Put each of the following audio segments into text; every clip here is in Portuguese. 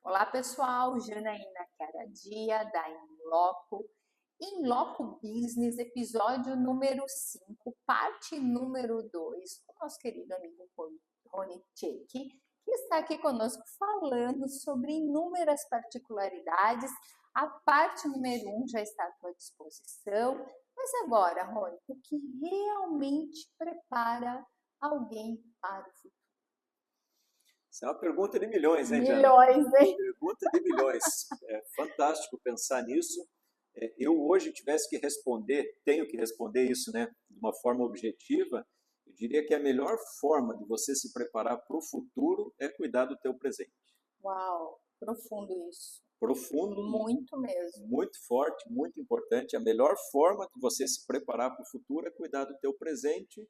Olá pessoal, Janaína Caradia da Inloco Business, episódio número 5, parte número 2, com o nosso querido amigo Rony Tchek, que está aqui conosco falando sobre inúmeras particularidades. A parte número 1 já está à tua disposição, mas agora, Rony, o que realmente prepara alguém para o futuro? Isso é uma pergunta de milhões, hein, Diana? Milhões, hein? Pergunta de milhões. É fantástico pensar nisso. Eu hoje tivesse que responder, tenho que responder isso, né, de uma forma objetiva. Eu diria que a melhor forma de você se preparar para o futuro é cuidar do teu presente. Uau, profundo isso. Profundo, Muito mesmo. muito forte, muito importante. A melhor forma de você se preparar para o futuro é cuidar do teu presente,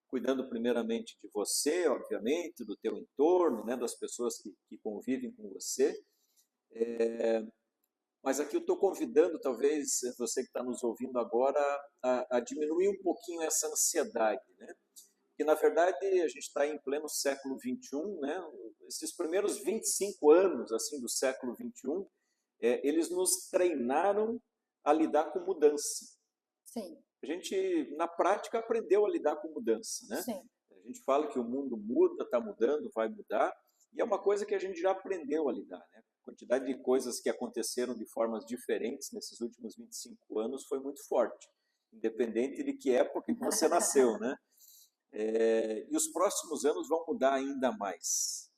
cuidando primeiramente de você, obviamente, do teu entorno, né, das pessoas que convivem com você. Mas aqui eu estou convidando, talvez, você que está nos ouvindo agora, a diminuir um pouquinho essa ansiedade, né? Porque, na verdade, a gente está em pleno século XXI, né? Esses primeiros 25 anos assim, do século XXI, eles nos treinaram a lidar com mudança. Sim. A gente, na prática, aprendeu a lidar com mudança, né? Sim. A gente fala que o mundo muda, está mudando, vai mudar, e é uma coisa que a gente já aprendeu a lidar, né? A quantidade de coisas que aconteceram de formas diferentes nesses últimos 25 anos foi muito forte, independente de que época que você nasceu, né? E os próximos anos vão mudar ainda mais.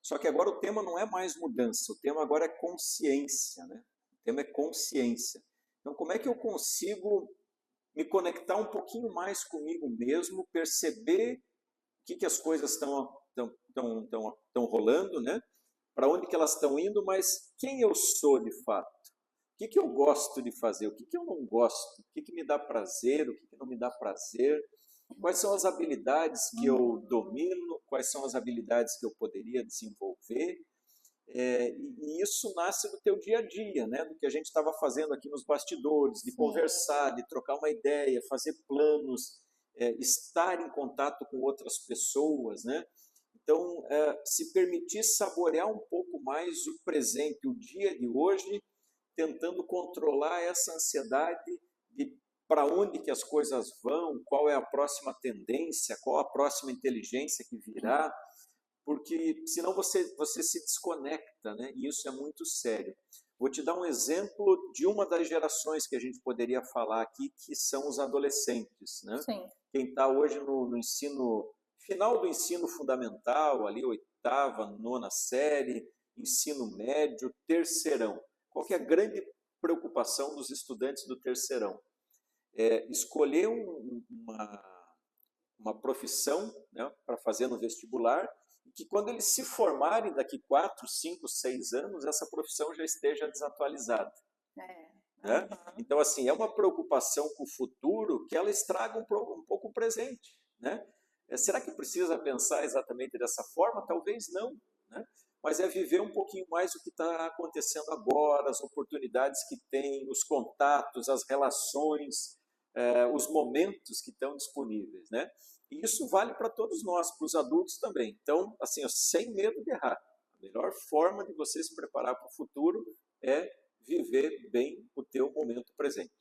Só que agora o tema não é mais mudança, o tema agora é consciência, né? O tema é consciência. Então, como é que eu consigo me conectar um pouquinho mais comigo mesmo, perceber o que as coisas estão rolando, né? Para onde que elas estão indo, mas quem eu sou de fato? O que eu gosto de fazer? O que eu não gosto? O que me dá prazer? O que não me dá prazer? Quais são as habilidades que eu domino? Quais são as habilidades que eu poderia desenvolver? E isso nasce do teu dia a dia, né? Do que a gente estava fazendo aqui nos bastidores, de conversar, de trocar uma ideia, fazer planos, estar em contato com outras pessoas, né? Então, se permitir saborear um pouco mais o presente, o dia de hoje, tentando controlar essa ansiedade de para onde que as coisas vão, qual é a próxima tendência, qual a próxima inteligência que virá, porque senão você se desconecta, né? E isso é muito sério. Vou te dar um exemplo de uma das gerações que a gente poderia falar aqui, que são os adolescentes, né? Sim. Quem está hoje no ensino, final do ensino fundamental, ali oitava, nona série, ensino médio, terceirão. Qual que é a grande preocupação dos estudantes do terceirão? Escolher uma profissão, né, para fazer no vestibular, e que quando eles se formarem daqui 4, 5, 6 anos, essa profissão já esteja desatualizada. Né? Então, assim, é uma preocupação com o futuro que ela estraga um pouco o presente. Né? Será que precisa pensar exatamente dessa forma? Talvez não. Né? Mas é viver um pouquinho mais o que está acontecendo agora, as oportunidades que tem, os contatos, as relações, os momentos que estão disponíveis, né? E isso vale para todos nós, para os adultos também. Então, assim, sem medo de errar. A melhor forma de você se preparar para o futuro é viver bem o teu momento presente.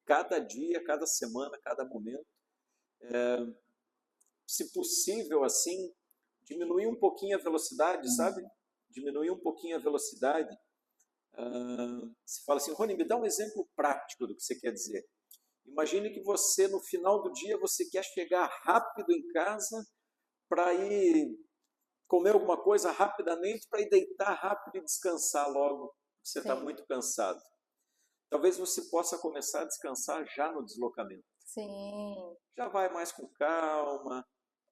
Cada dia, cada semana, cada momento. Se possível, assim, diminuir um pouquinho a velocidade, sabe? Diminuir um pouquinho a velocidade. Você fala assim, Rony, me dá um exemplo prático do que você quer dizer. Imagine que você, no final do dia, você quer chegar rápido em casa para ir comer alguma coisa rapidamente, para ir deitar rápido e descansar logo, porque você está muito cansado. Talvez você possa começar a descansar já no deslocamento. Sim. Já vai mais com calma.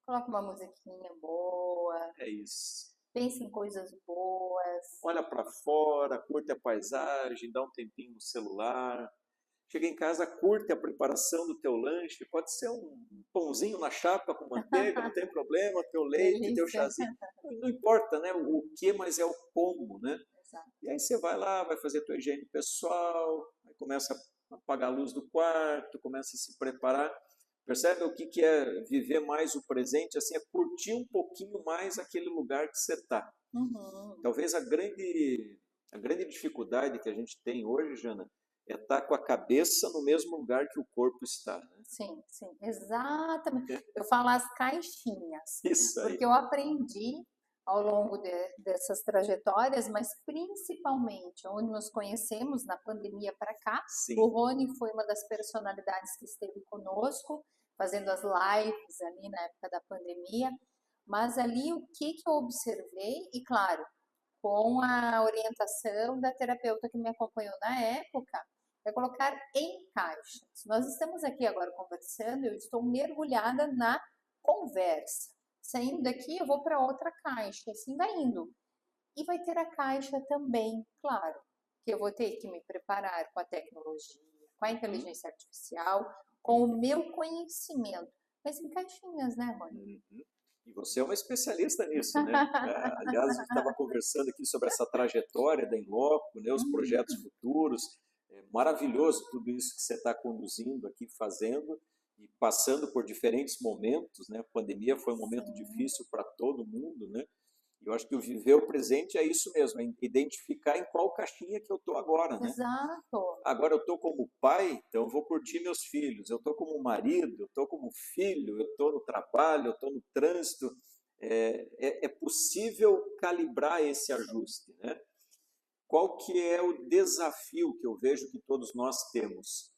Coloca uma musiquinha boa. É isso. Pensa em coisas boas. Olha para fora, curte a paisagem, dá um tempinho no celular. Chega em casa, curte a preparação do teu lanche, pode ser um pãozinho na chapa com manteiga, não tem problema, teu leite, teu chazinho, não importa, né, o que, mas é o como, né? Exato. E aí você vai lá, vai fazer a tua higiene pessoal, aí começa a apagar a luz do quarto, começa a se preparar, Percebe o que que é viver mais o presente? Assim, é curtir um pouquinho mais aquele lugar que você está. Uhum. Talvez a grande dificuldade que a gente tem hoje, Jana, é estar com a cabeça no mesmo lugar que o corpo está, né? Sim, sim, exatamente. Eu falo as caixinhas, Isso aí. porque eu aprendi ao longo dessas trajetórias, mas principalmente onde nos conhecemos na pandemia para cá. Sim. O Rony foi uma das personalidades que esteve conosco, fazendo as lives ali na época da pandemia. Mas ali o que eu observei, e claro, com a orientação da terapeuta que me acompanhou na época, é colocar em caixas. Nós estamos aqui agora conversando, eu estou mergulhada na conversa. Saindo daqui, eu vou para outra caixa, assim vai indo. E vai ter a caixa também, claro, que eu vou ter que me preparar com a tecnologia, com a inteligência artificial, com o meu conhecimento. Mas em caixinhas, né, Rony? E você é uma especialista nisso, né? Aliás, a gente estava conversando aqui sobre essa trajetória da Inloco, né? Os projetos futuros. É maravilhoso tudo isso que você está conduzindo aqui, fazendo e passando por diferentes momentos, né? A pandemia foi um momento difícil para todo mundo, né? Eu acho que o viver o presente é isso mesmo, é identificar em qual caixinha que eu estou agora, né? Exato. Agora eu estou como pai, então eu vou curtir meus filhos. Eu estou como marido, eu estou como filho, eu estou no trabalho, eu estou no trânsito. É possível calibrar esse ajuste, né? Qual que é o desafio que eu vejo que todos nós temos?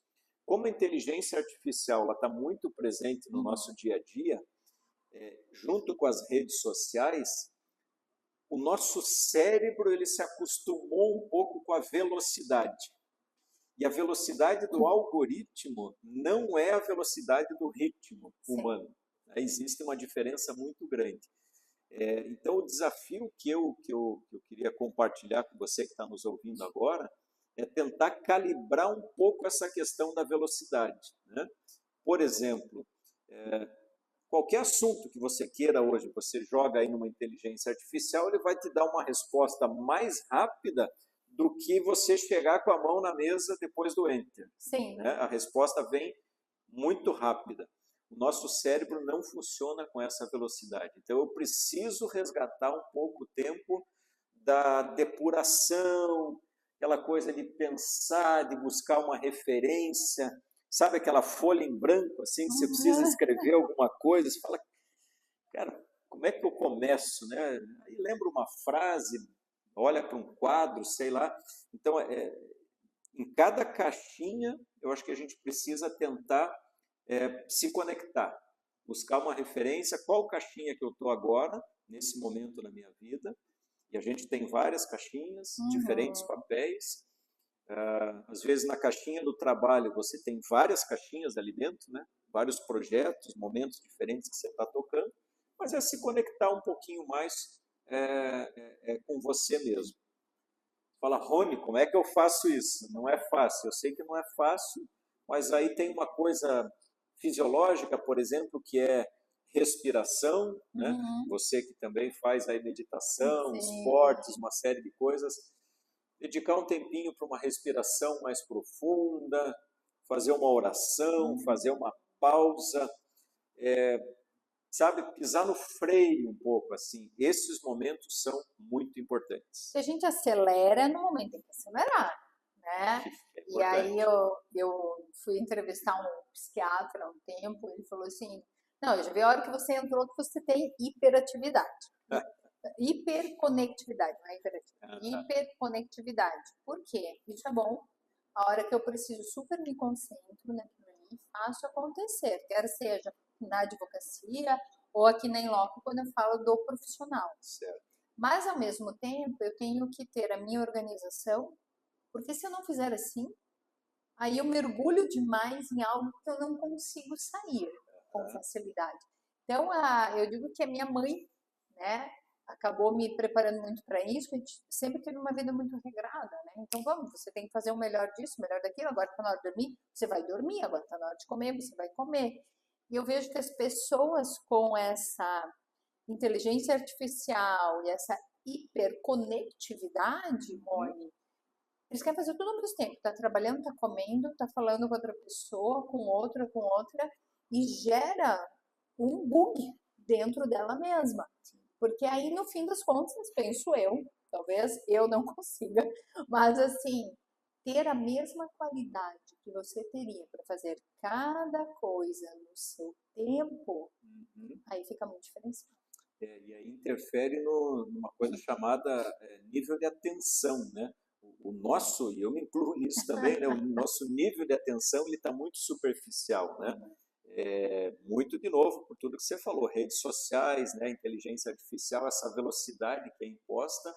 Como a inteligência artificial está muito presente no nosso dia a dia, junto com as redes sociais, o nosso cérebro ele se acostumou um pouco com a velocidade. E a velocidade do algoritmo não é a velocidade do ritmo humano. Existe uma diferença muito grande. Então, o desafio que eu queria compartilhar com você que está nos ouvindo agora é tentar calibrar um pouco essa questão da velocidade, né? Por exemplo, qualquer assunto que você queira hoje, você joga aí numa inteligência artificial, ele vai te dar uma resposta mais rápida do que você chegar com a mão na mesa depois do enter. Sim. Né? A resposta vem muito rápida. O nosso cérebro não funciona com essa velocidade. Então, eu preciso resgatar um pouco o tempo da depuração, aquela coisa de pensar, de buscar uma referência. Sabe aquela folha em branco, assim, que você precisa escrever alguma coisa? Você fala, cara, como é que eu começo? Né? Aí lembra uma frase, olha para um quadro, sei lá. Então, em cada caixinha, eu acho que a gente precisa tentar se conectar, buscar uma referência, qual caixinha que eu estou agora, nesse momento na minha vida, e a gente tem várias caixinhas, diferentes papéis, às vezes na caixinha do trabalho você tem várias caixinhas ali dentro, né? Vários projetos, momentos diferentes que você está tocando, mas é se conectar um pouquinho mais com você mesmo. Fala, Rony, como é que eu faço isso? Não é fácil, eu sei que não é fácil, mas aí tem uma coisa fisiológica, por exemplo, que é respiração, né? Você que também faz aí meditação, esportes, uma série de coisas, dedicar um tempinho para uma respiração mais profunda, fazer uma oração, fazer uma pausa, sabe, pisar no freio um pouco, assim. Esses momentos são muito importantes. Se a gente acelera, no momento tem que acelerar, né? E aí eu fui entrevistar um psiquiatra há um tempo, ele falou assim, não, eu já vi a hora que você entrou que você tem hiperatividade. Hiperconectividade, não é hiperatividade. Hiperconectividade. Por quê? Isso é bom. A hora que eu preciso super me concentro naquilo ali, faço acontecer. Quer seja na advocacia ou aqui na Inloco, quando eu falo do profissional. Certo. Mas, ao mesmo tempo, eu tenho que ter a minha organização, porque se eu não fizer assim, aí eu mergulho demais em algo que eu não consigo sair com facilidade. Então, eu digo que a minha mãe, né, acabou me preparando muito para isso, a gente sempre teve uma vida muito regrada, né? Então, você tem que fazer o melhor disso, o melhor daquilo, agora está na hora de dormir, você vai dormir, agora está na hora de comer, você vai comer. E eu vejo que as pessoas com essa inteligência artificial e essa hiperconectividade, Rony, eles querem fazer tudo ao mesmo tempo. Está trabalhando, está comendo, está falando com outra pessoa, com outra, e gera um bug dentro dela mesma. Porque aí, no fim das contas, penso eu, talvez eu não consiga, mas assim, ter a mesma qualidade que você teria para fazer cada coisa no seu tempo, aí fica muito diferenciado. E aí interfere numa coisa chamada nível de atenção, né? O nosso, e eu me incluo nisso também, né? O nosso nível de atenção ele está muito superficial, né? Muito de novo por tudo que você falou, redes sociais, né? Inteligência artificial, essa velocidade que é imposta,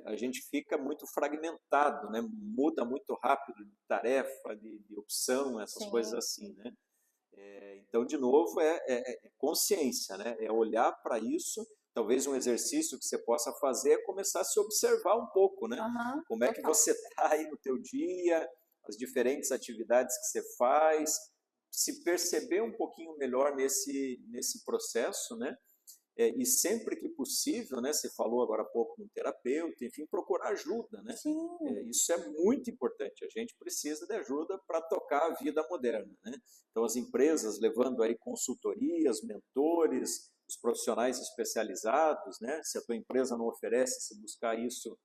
a gente fica muito fragmentado, né? Muda muito rápido de tarefa, de opção, essas Sim. coisas assim, né? Então, de novo, é consciência, né? É olhar para isso. Talvez um exercício que você possa fazer é começar a se observar um pouco, né? Uhum, Como é que total. você está aí no teu dia, as diferentes atividades que você faz, se perceber um pouquinho melhor nesse processo, né? E sempre que possível, né? Você falou agora há pouco no terapeuta, enfim, procurar ajuda, né? Sim. Isso é muito importante. A gente precisa de ajuda para tocar a vida moderna, né? Então, as empresas levando aí consultorias, mentores, os profissionais especializados, né? Se a tua empresa não oferece, se buscar isso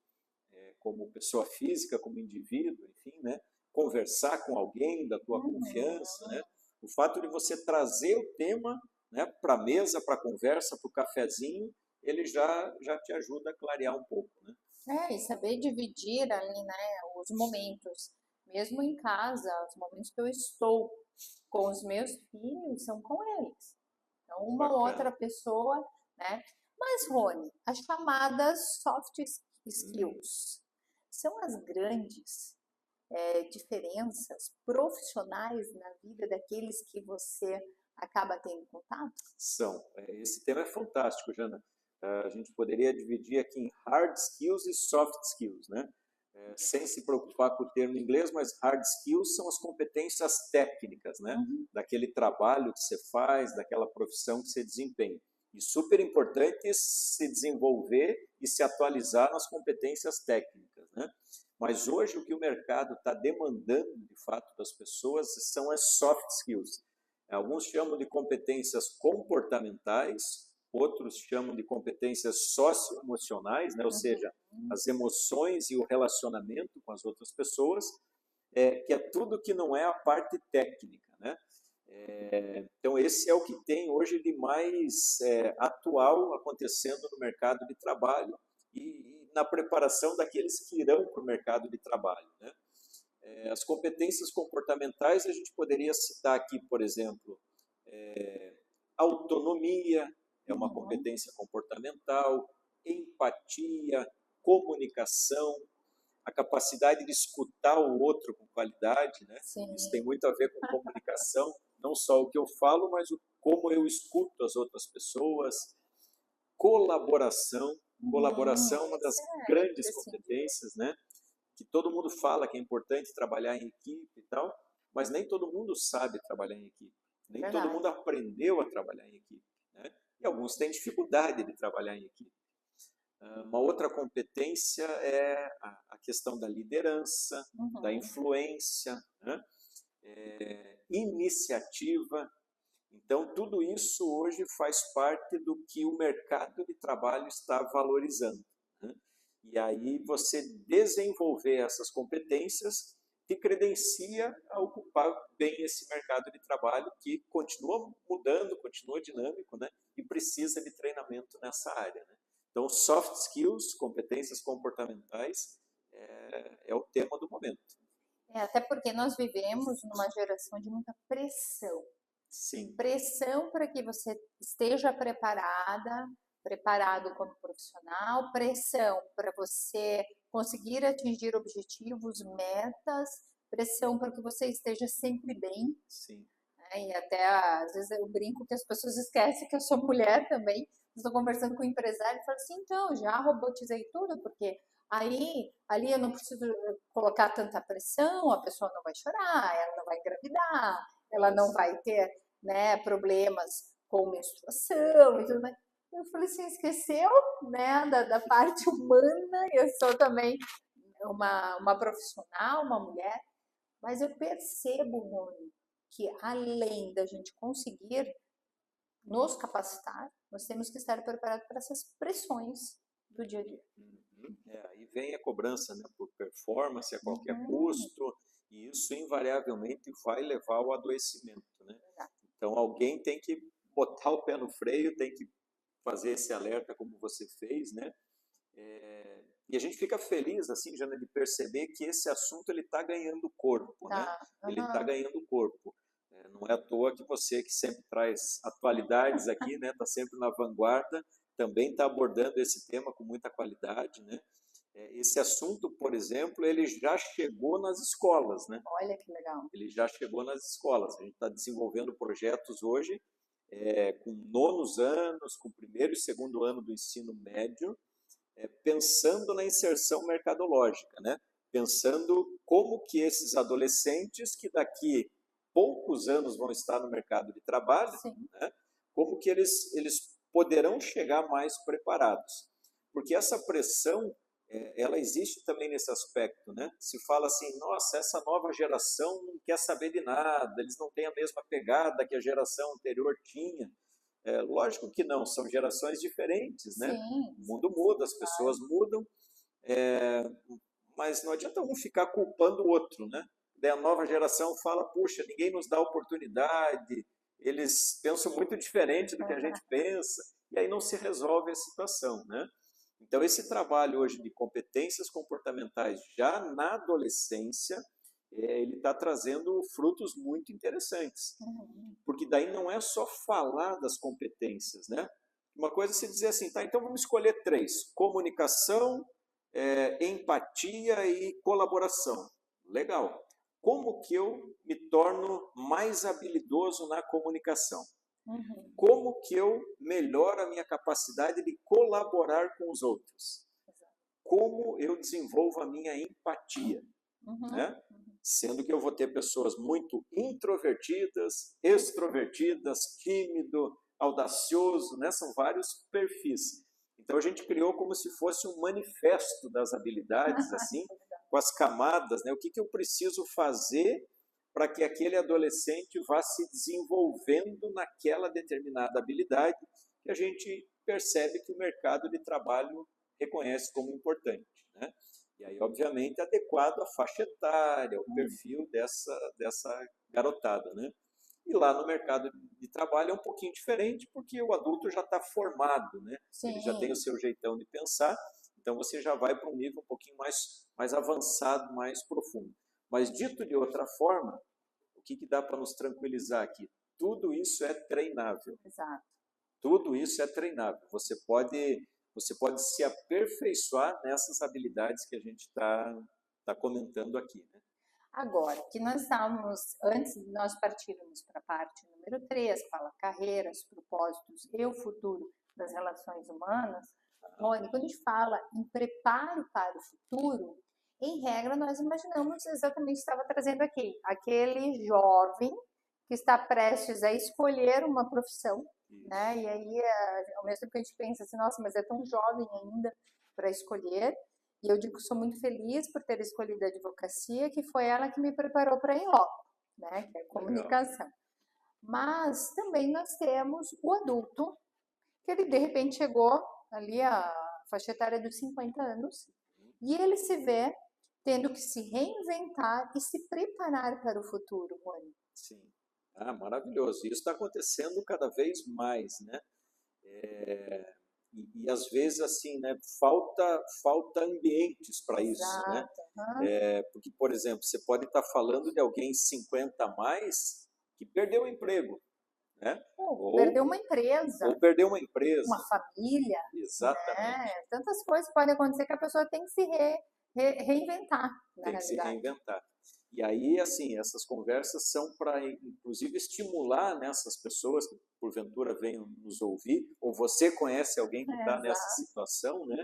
como pessoa física, como indivíduo, enfim, né? Conversar com alguém da tua confiança, né? O fato de você trazer o tema, né, para a mesa, para a conversa, para o cafezinho, ele já te ajuda a clarear um pouco, né? E saber dividir ali, né, os momentos, mesmo em casa, os momentos que eu estou com os meus filhos são com eles. Então, uma Bacana. outra pessoa, né? Mas, Rony, as chamadas soft skills são as grandes diferenças profissionais na vida daqueles que você acaba tendo contato? São. Esse tema é fantástico, Jana. A gente poderia dividir aqui em hard skills e soft skills, né? Sem se preocupar com o termo em inglês, mas hard skills são as competências técnicas, né? Daquele trabalho que você faz, daquela profissão que você desempenha. E super importante se desenvolver e se atualizar nas competências técnicas, né? Mas hoje o que o mercado está demandando, de fato, das pessoas são as soft skills. Alguns chamam de competências comportamentais, outros chamam de competências socioemocionais, né? Ou seja, as emoções e o relacionamento com as outras pessoas, que é tudo que não é a parte técnica, né? Então, esse é o que tem hoje de mais atual acontecendo no mercado de trabalho e na preparação daqueles que irão para o mercado de trabalho, né? As competências comportamentais, a gente poderia citar aqui, por exemplo, autonomia é uma competência comportamental, empatia, comunicação, a capacidade de escutar o outro com qualidade, né? Sim. Isso tem muito a ver com comunicação, não só o que eu falo, mas como eu escuto as outras pessoas. Colaboração, colaboração é uma das grandes competências, né? Que todo mundo fala que é importante trabalhar em equipe e tal, mas nem todo mundo sabe trabalhar em equipe. Nem todo mundo aprendeu a trabalhar em equipe, né? E alguns têm dificuldade de trabalhar em equipe. Uma outra competência é a questão da liderança, da influência, né? Iniciativa. Então, tudo isso hoje faz parte do que o mercado de trabalho está valorizando, né? E aí você desenvolver essas competências te credencia a ocupar bem esse mercado de trabalho que continua mudando, continua dinâmico, né? E precisa de treinamento nessa área, né? Então, soft skills, competências comportamentais, é o tema do momento. Até porque nós vivemos numa geração de muita pressão. Sim. Pressão para que você esteja preparado como profissional, pressão para você conseguir atingir objetivos, metas, pressão para que você esteja sempre bem. Sim. E até, às vezes, eu brinco que as pessoas esquecem que eu sou mulher também. Estou conversando com o empresário e falo assim, então, já robotizei tudo, porque aí, ali eu não preciso colocar tanta pressão, a pessoa não vai chorar, ela não vai engravidar, ela não vai ter, né, problemas com menstruação e tudo mais. Eu falei assim, esqueceu, né, da parte humana, eu sou também uma profissional, uma mulher, mas eu percebo, Rony, que além da gente conseguir nos capacitar, nós temos que estar preparados para essas pressões do dia a dia. Aí vem a cobrança, né, por performance a qualquer custo, e isso invariavelmente vai levar ao adoecimento, né? Então alguém tem que botar o pé no freio, tem que fazer esse alerta como você fez, né? E a gente fica feliz, assim, Jana, de perceber que esse assunto ele está ganhando corpo, né? Ele está ganhando corpo. Não é à toa que você, que sempre traz atualidades aqui, né? Está sempre na vanguarda, também está abordando esse tema com muita qualidade, né? Esse assunto, por exemplo, ele já chegou nas escolas, né? Olha que legal. Ele já chegou nas escolas. A gente está desenvolvendo projetos hoje com nonos anos, com primeiro e segundo ano do ensino médio, pensando na inserção mercadológica, né? Pensando como que esses adolescentes que daqui poucos anos vão estar no mercado de trabalho, né? Como que eles poderão chegar mais preparados. Porque essa pressão, ela existe também nesse aspecto, né? Se fala assim, nossa, essa nova geração não quer saber de nada, eles não têm a mesma pegada que a geração anterior tinha. Lógico que não, são gerações diferentes, né? Sim. O mundo muda, as pessoas mudam, mas não adianta um ficar culpando o outro, né? Daí a nova geração fala, puxa, ninguém nos dá oportunidade, eles pensam muito diferente do que a gente pensa, e aí não se resolve a situação, né? Então esse trabalho hoje de competências comportamentais já na adolescência, ele está trazendo frutos muito interessantes. Porque daí não é só falar das competências, né? Uma coisa é se dizer assim, tá, então vamos escolher 3. Comunicação, empatia e colaboração. Legal. Como que eu me torno mais habilidoso na comunicação? Como que eu melhoro a minha capacidade de colaborar com os outros? Como eu desenvolvo a minha empatia? Né? Sendo que eu vou ter pessoas muito introvertidas, extrovertidas, tímido, audacioso, né? São vários perfis. Então a gente criou como se fosse um manifesto das habilidades, assim, com as camadas, né? O que eu preciso fazer para que aquele adolescente vá se desenvolvendo naquela determinada habilidade que a gente percebe que o mercado de trabalho reconhece como importante, né? E aí, obviamente, adequado à faixa etária, ao perfil dessa garotada, né? E lá no mercado de trabalho é um pouquinho diferente, porque o adulto já está formado, né? Ele já tem o seu jeitão de pensar, então você já vai para um nível um pouquinho mais avançado, mais profundo. Mas, dito de outra forma, o que dá para nos tranquilizar aqui? Tudo isso é treinável. Exato. Tudo isso é treinável. Você pode se aperfeiçoar nessas habilidades que a gente está comentando aqui, né? Agora, que nós estávamos, antes de nós partirmos para a parte número 3, que fala carreiras, propósitos e o futuro das relações humanas, Rony, quando a gente fala em preparo para o futuro, em regra nós imaginamos exatamente o que estava trazendo aqui, aquele jovem que está prestes a escolher uma profissão, né? E aí, ao mesmo tempo que a gente pensa assim, nossa, mas é tão jovem ainda para escolher. E eu digo que sou muito feliz por ter escolhido a advocacia, que foi ela que me preparou para a Inloco, né? Que é a comunicação. Mas também nós temos o adulto, que ele de repente chegou ali a faixa etária dos 50 anos, e ele se vê tendo que se reinventar e se preparar para o futuro, Rony. Sim. Ah, maravilhoso. Isso está acontecendo cada vez mais, né? E às vezes, assim, né, falta ambientes para isso, né? Porque, por exemplo, você pode estar falando de alguém 50 a mais que perdeu o emprego, né? Ou perdeu uma empresa. Ou perdeu uma empresa. Uma família. Exatamente. Né? Tantas coisas podem acontecer que a pessoa tem que se reinventar, na tem que se reinventar. E aí, assim, essas conversas são para, inclusive, estimular, né, essas pessoas que, porventura, venham nos ouvir, ou você conhece alguém que está nessa situação, né?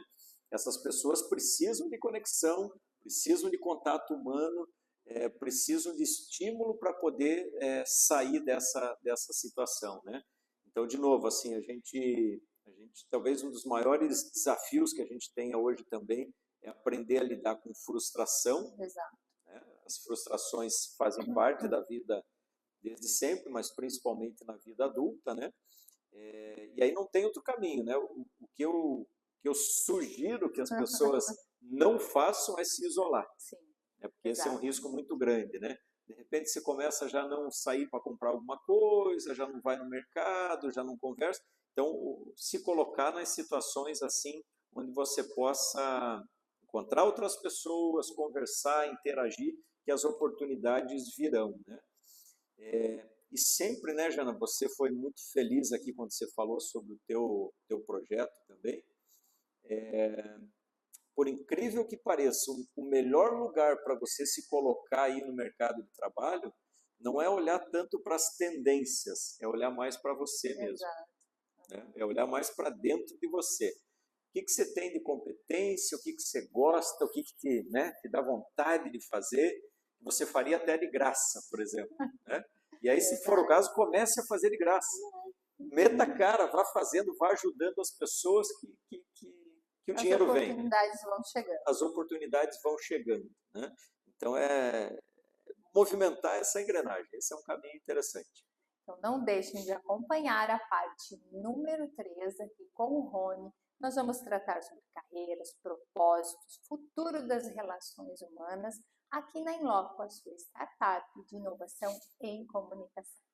Essas pessoas precisam de conexão, precisam de contato humano, precisam de estímulo para poder sair dessa situação, né? Então, de novo, assim, a gente, talvez um dos maiores desafios que a gente tenha hoje também é aprender a lidar com frustração. Exato. As frustrações fazem parte da vida desde sempre, mas principalmente na vida adulta, né? E aí não tem outro caminho, né? O que eu sugiro que as pessoas não façam é se isolar, Sim, né? Porque esse é um exato. risco muito grande, né? De repente você começa a já não sair para comprar alguma coisa, já não vai no mercado, já não conversa. Então, se colocar nas situações assim, onde você possa encontrar outras pessoas, conversar, interagir, que as oportunidades virão, né? E sempre, né, Jana, você foi muito feliz aqui quando você falou sobre o teu projeto também. Por incrível que pareça, o melhor lugar para você se colocar aí no mercado de trabalho não é olhar tanto para as tendências, é olhar mais para você mesmo, Exato. né? É olhar mais para dentro de você. O que você tem de competência, o que você gosta, o que te, né, te dá vontade de fazer, você faria até de graça, por exemplo, né? E aí, se for o Verdade. caso, comece a fazer de graça. Meta a cara, vá fazendo, vá ajudando as pessoas que o As dinheiro vem, né? oportunidades vão chegando. As oportunidades vão chegando, né? Então, movimentar essa engrenagem. Esse é um caminho interessante. Então, não deixem de acompanhar a parte número 3 aqui com o Rony. Nós vamos tratar sobre carreiras, propósitos, futuro das relações humanas, aqui na Inloco, a sua startup de inovação em comunicação.